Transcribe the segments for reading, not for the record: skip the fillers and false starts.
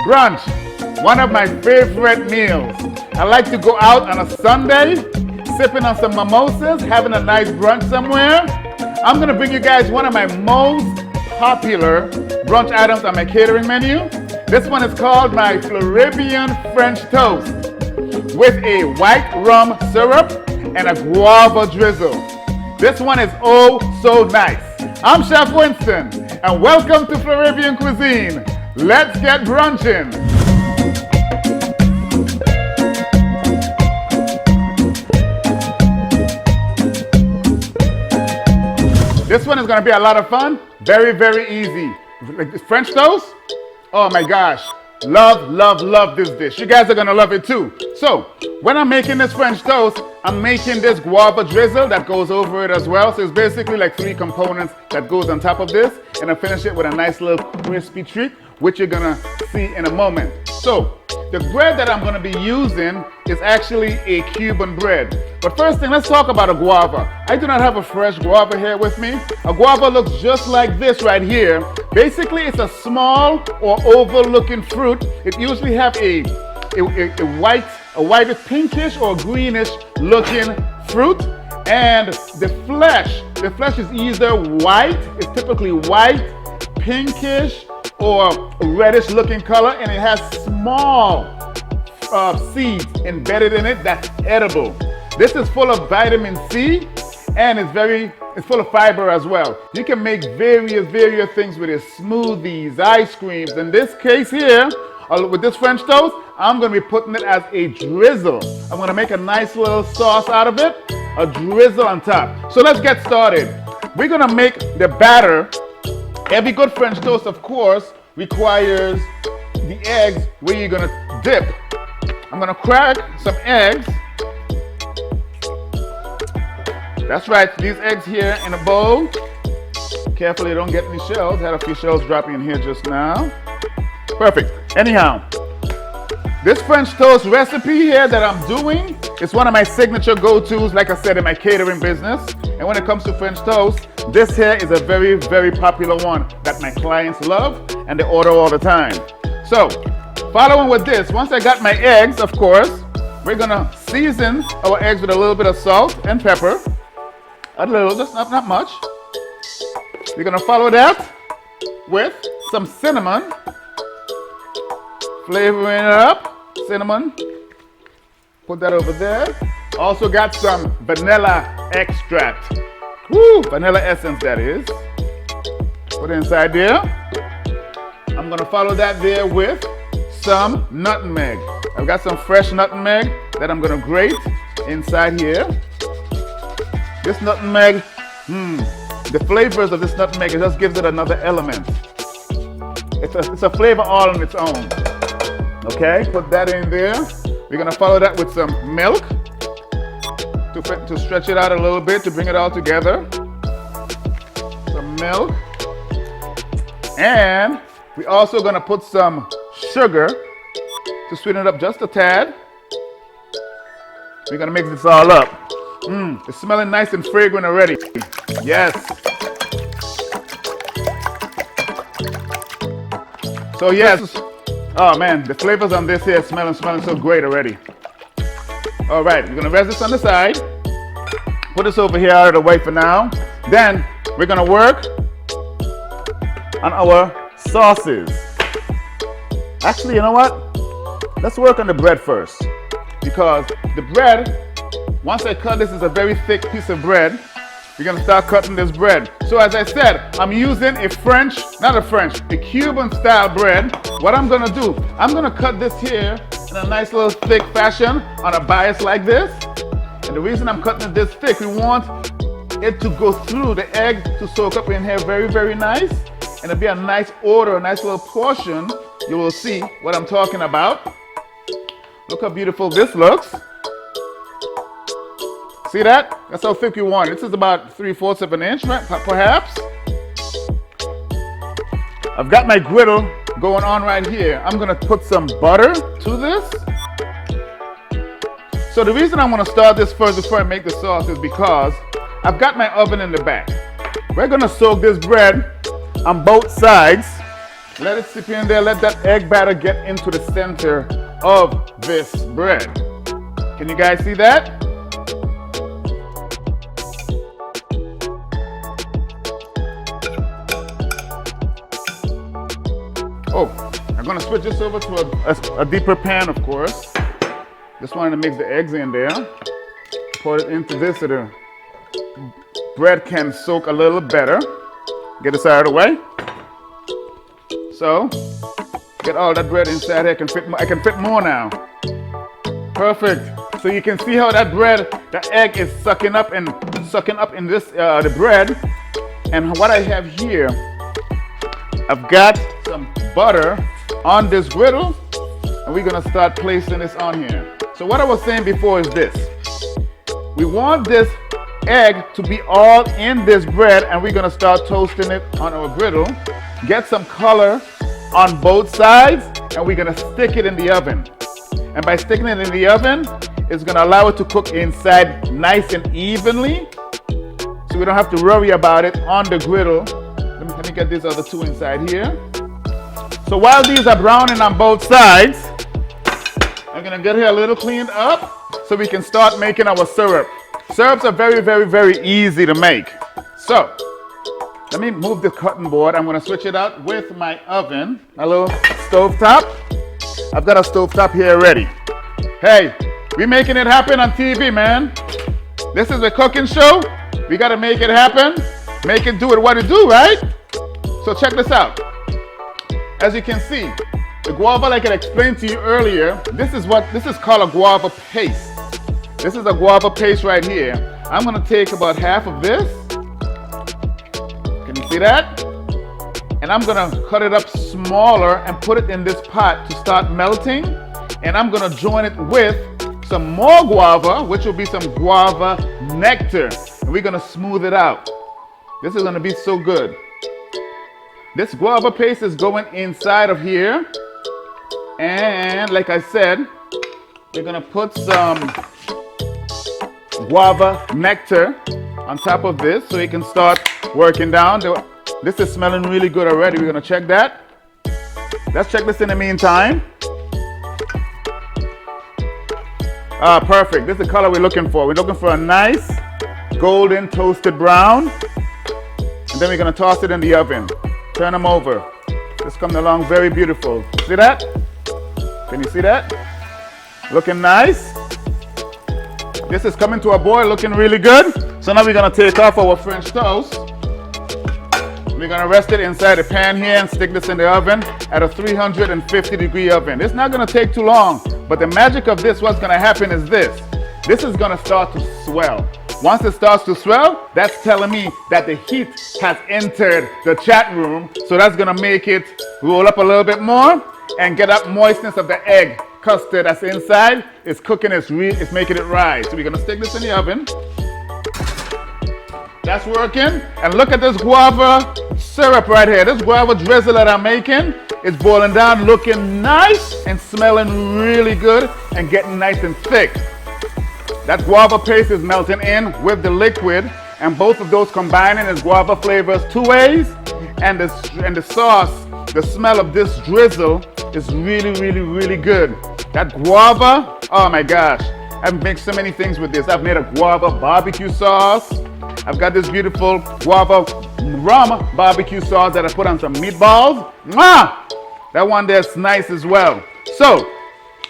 Brunch, one of my favorite meals. I like to go out on a Sunday, sipping on some mimosas, having a nice brunch somewhere. I'm gonna bring you guys one of my most popular brunch items on my catering menu. This one is called my Floribbean French toast with a white rum syrup and a guava drizzle. This one is oh so nice. I'm Chef Winston, and welcome to Floribbean Cuisine. Let's get brunching. This one is going to be a lot of fun. Very, very easy. Like this French toast? Oh my gosh. Love, love, love this dish. You guys are going to love it too. So, when I'm making this French toast, I'm making this guava drizzle that goes over it as well. So it's basically like 3 components that goes on top of this. And I finish it with a nice little crispy treat, which you're going to see in a moment. So, the bread that I'm going to be using is actually a Cuban bread. But first thing, let's talk about a guava. I do not have a fresh guava here with me. A guava looks just like this right here. Basically, it's a small or oval looking fruit. It usually have a whitish pinkish or greenish looking fruit. And the flesh is either white, it's typically white, pinkish, or reddish looking color, and it has small seeds embedded in it that's edible. This is full of vitamin C, and it's full of fiber as well. You can make various things with it, smoothies, ice creams. In this case here, with this French toast, I'm going to be putting it as a drizzle. I'm going to make a nice little sauce out of it, a drizzle on top. So let's get started. We're going to make the batter. Every good French toast, of course, requires the eggs where you're going to dip. I'm going to crack some eggs. That's right, these eggs here in a bowl. Carefully, don't get any shells. Had a few shells dropping in here just now. Perfect. Anyhow, this French toast recipe here that I'm doing is one of my signature go-tos, like I said, in my catering business. And when it comes to French toast, this here is a very popular one that my clients love and they order all the time. So, following with this, once I got my eggs, of course, we're gonna season our eggs with a little bit of salt and pepper. A little, just not much. We're gonna follow that with some cinnamon. Flavoring it up, cinnamon. Put that over there. Also got some vanilla extract. Woo, vanilla essence that is. Put it inside there. I'm gonna follow that there with some nutmeg. I've got some fresh nutmeg that I'm gonna grate inside here. This nutmeg, the flavors of this nutmeg, it just gives it another element. It's a flavor all on its own. Okay, put that in there. We're gonna follow that with some milk to stretch it out a little bit, to bring it all together. Some milk. And we're also gonna put some sugar to sweeten it up just a tad. We're gonna mix this all up. It's smelling nice and fragrant already. Yes. So yes. Oh man, the flavors on this here smelling so great already. All right, we're gonna rest this on the side. Put this over here out of the way for now. Then we're gonna work on our sauces. Actually, you know what? Let's work on the bread first. Because the bread, once I cut this, is a very thick piece of bread. We're gonna start cutting this bread. So as I said, I'm using a Cuban style bread. What I'm gonna do, I'm gonna cut this here in a nice little thick fashion on a bias like this. And the reason I'm cutting it this thick, we want it to go through the egg to soak up in here very nice. And it'll be a nice order, a nice little portion. You will see what I'm talking about. Look how beautiful this looks. See that? That's how thick you want. This is about 3/4 of an inch, perhaps. I've got my griddle going on right here. I'm gonna put some butter to this. So the reason I'm gonna start this first before I make the sauce is because I've got my oven in the back. We're gonna soak this bread on both sides Let it sip in there. Let that egg batter get into the center of this bread. Can you guys see that? Oh, I'm gonna switch this over to a deeper pan, of course. Just wanted to mix the eggs in there. Pour it into this so the bread can soak a little better. Get this out of the way. So, get all that bread inside here. I can fit more now. Perfect. So you can see how that bread, the egg is sucking up in this the bread. And what I have here, I've got some butter on this griddle, and we're gonna start placing this on here. So what I was saying before is this. We want this egg to be all in this bread, and we're gonna start toasting it on our griddle. Get some color on both sides, and we're gonna stick it in the oven. And by sticking it in the oven, it's gonna allow it to cook inside nice and evenly, so we don't have to worry about it on the griddle. Let me get these other two inside here. So while these are browning on both sides, I'm gonna get here a little cleaned up so we can start making our syrup. Syrups are very, very, very easy to make. So, let me move the cutting board. I'm gonna switch it out with my oven, a little stovetop. I've got a stovetop here ready. Hey, we making it happen on TV, man. This is a cooking show. We gotta make it happen. Make it do it what it do, right? So check this out. As you can see, the guava, like I explained to you earlier, this is called a guava paste. This is a guava paste right here. I'm gonna take about half of this. Can you see that? And I'm gonna cut it up smaller and put it in this pot to start melting. And I'm gonna join it with some more guava, which will be some guava nectar. And we're gonna smooth it out. This is gonna be so good. This guava paste is going inside of here. And like I said, we're gonna put some guava nectar on top of this so it can start working down. This is smelling really good already. We're gonna check that. Let's check this in the meantime. Perfect. This is the color we're looking for. We're looking for a nice golden toasted brown. And then we're gonna toss it in the oven. Turn them over. It's coming along very beautiful. See that? Can you see that? Looking nice. This is coming to a boil, looking really good. So now we're gonna take off our French toast. We're gonna rest it inside the pan here and stick this in the oven at a 350-degree oven. It's not gonna take too long, but the magic of this, what's gonna happen is this. This is gonna start to swell. Once it starts to swell, that's telling me that the heat has entered the chat room. So that's gonna make it roll up a little bit more and get that moistness of the egg custard that's inside. It's cooking, it's making it rise. So we're gonna stick this in the oven. That's working. And look at this guava syrup right here. This guava drizzle that I'm making is boiling down, looking nice and smelling really good and getting nice and thick. That guava paste is melting in with the liquid, and both of those combining is guava flavors two ways. And the sauce, the smell of this drizzle is really, really, really good. That guava, oh my gosh. I've mixed so many things with this. I've made a guava barbecue sauce. I've got this beautiful guava rum barbecue sauce that I put on some meatballs. Mwah! That one there's nice as well. So,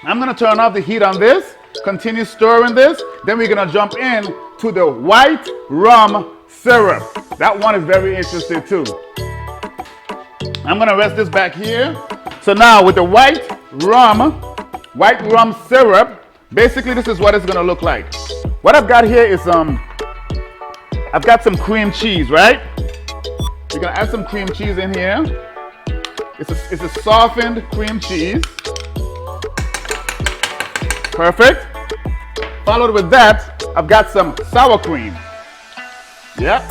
I'm gonna turn off the heat on this, continue stirring this, then we're gonna jump in to the white rum syrup. That one is very interesting too. I'm gonna rest this back here. So now with the white rum syrup, basically this is what it's gonna look like. What I've got here is I've got some cream cheese, right? We're gonna add some cream cheese in here. It's a softened cream cheese. Perfect. Followed with that, I've got some sour cream. Yep.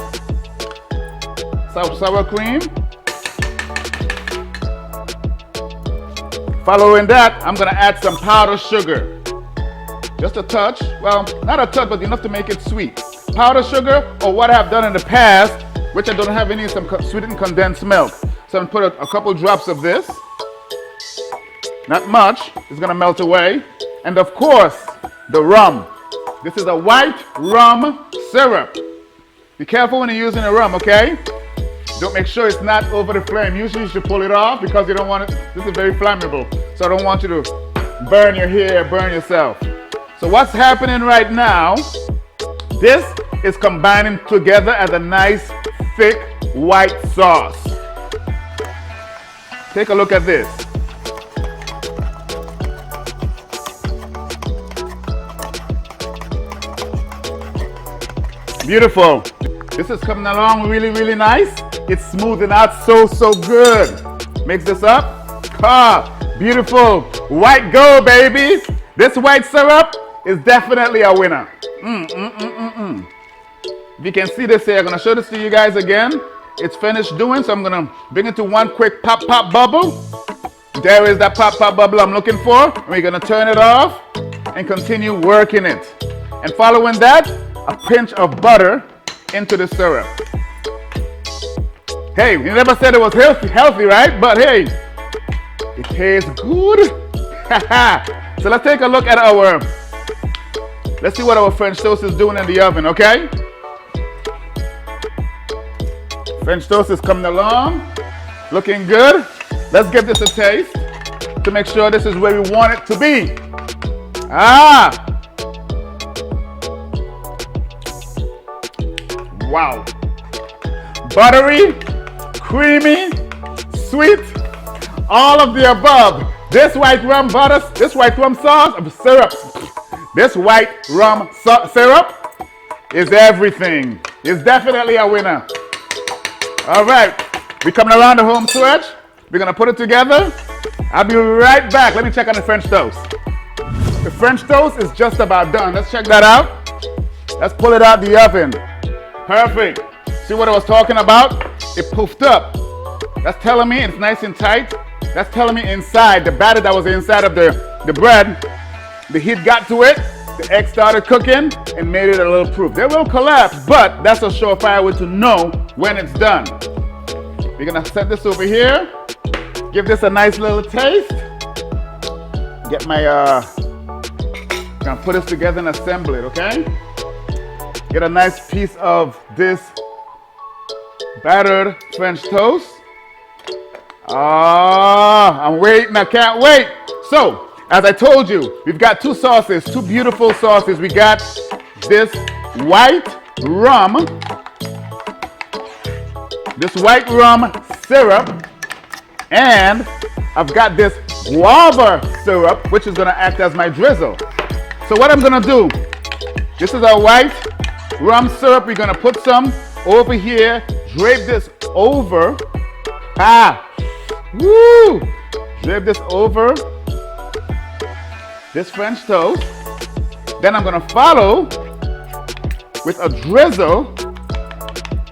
Sour cream. Following that, I'm gonna add some powdered sugar. Just a touch. Well, not a touch, but enough to make it sweet. Powdered sugar, or what I've done in the past, which I don't have any, some sweetened condensed milk. So I'm gonna put a couple drops of this. Not much, it's gonna melt away. And of course, the rum. This is a white rum syrup. Be careful when you're using a rum, okay? Don't make sure it's not over the flame. Usually you should pull it off because you don't want it, this is very flammable. So I don't want you to burn your hair, burn yourself. So what's happening right now, this is combining together as a nice, thick, white sauce. Take a look at this. Beautiful. This is coming along really, really nice. It's smoothing out so good. Mix this up. Ah, beautiful. White gold, baby. This white syrup is definitely a winner. If you can see this here, I'm gonna show this to you guys again. It's finished doing, so I'm gonna bring it to one quick pop bubble. There is that pop bubble I'm looking for. And we're gonna turn it off and continue working it. And following that, a pinch of butter into the syrup. Hey, we never said it was healthy, right? But hey, it tastes good. So let's take a look at let's see what our French toast is doing in the oven, okay? French toast is coming along, looking good. Let's give this a taste to make sure this is where we want it to be. Ah! Wow. Buttery, creamy, sweet, all of the above. This white rum butter, this white rum syrup, this white rum syrup is everything. It's definitely a winner. All right, we're coming around the home stretch. We're gonna put it together. I'll be right back. Let me check on the French toast. The French toast is just about done. Let's check that out. Let's pull it out the oven. Perfect. See what I was talking about? It poofed up. That's telling me it's nice and tight. That's telling me inside, the batter that was inside of the bread, the heat got to it, the egg started cooking and made it a little proof. They will collapse, but that's a surefire way to know when it's done. We're gonna set this over here. Give this a nice little taste. Get my, gonna put this together and assemble it, okay? Get a nice piece of this battered French toast. Ah, I'm waiting, I can't wait. So, as I told you, we've got two sauces, two beautiful sauces. We got this white rum syrup, and I've got this guava syrup, which is gonna act as my drizzle. So what I'm gonna do, this is our white rum syrup. We're gonna put some over here, drape this over. Woo! Drape this over this French toast. Then I'm gonna follow with a drizzle.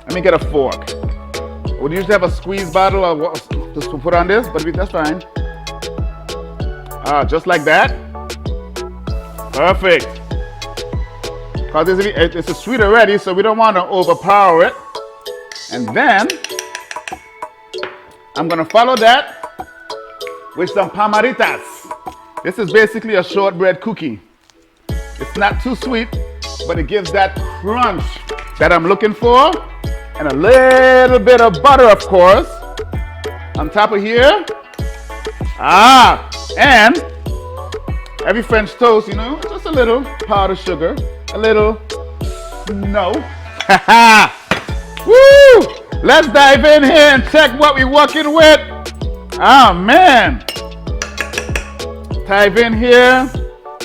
Let me get a fork. I would usually have a squeeze bottle or just to put on this, but that's fine. Just like that. Perfect. Because it's a sweet already, so we don't want to overpower it. And then I'm gonna follow that with some pamaritas. This is basically a shortbread cookie. It's not too sweet, but it gives that crunch that I'm looking for. And a little bit of butter, of course, on top of here. And every French toast, you know, just a little powdered sugar, a little snow. Woo! Let's dive in here and check what we're working with. Oh man. Dive in here.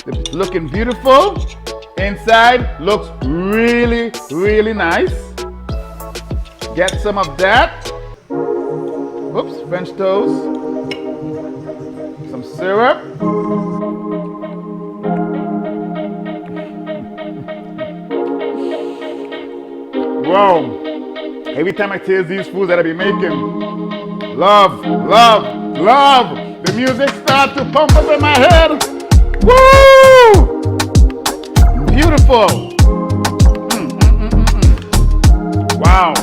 It's looking beautiful. Inside looks really, really nice. Get some of that. Oops, French toast. Some syrup. Wow. Every time I taste these foods that I be making, love. The music starts to pump up in my head. Woo! Beautiful. Wow.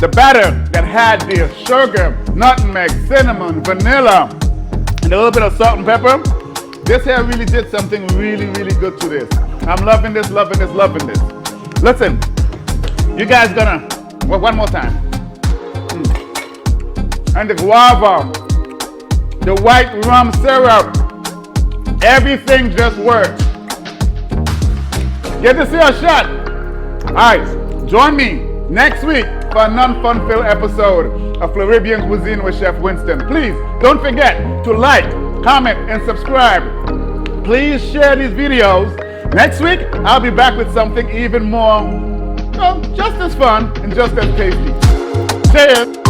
the batter that had the sugar, nutmeg, cinnamon, vanilla, and a little bit of salt and pepper, this here really did something really, really good to this. I'm loving this, loving this, loving this. Listen, you guys gonna, well, one more time. And the guava, the white rum syrup, everything just works. Get to see a shot. All right, join me next week for a non-fun-filled episode of Floribbean Cuisine with Chef Winston. Please don't forget to like, comment, and subscribe. Please share these videos. Next week, I'll be back with something even more, well, just as fun and just as tasty. Cheers.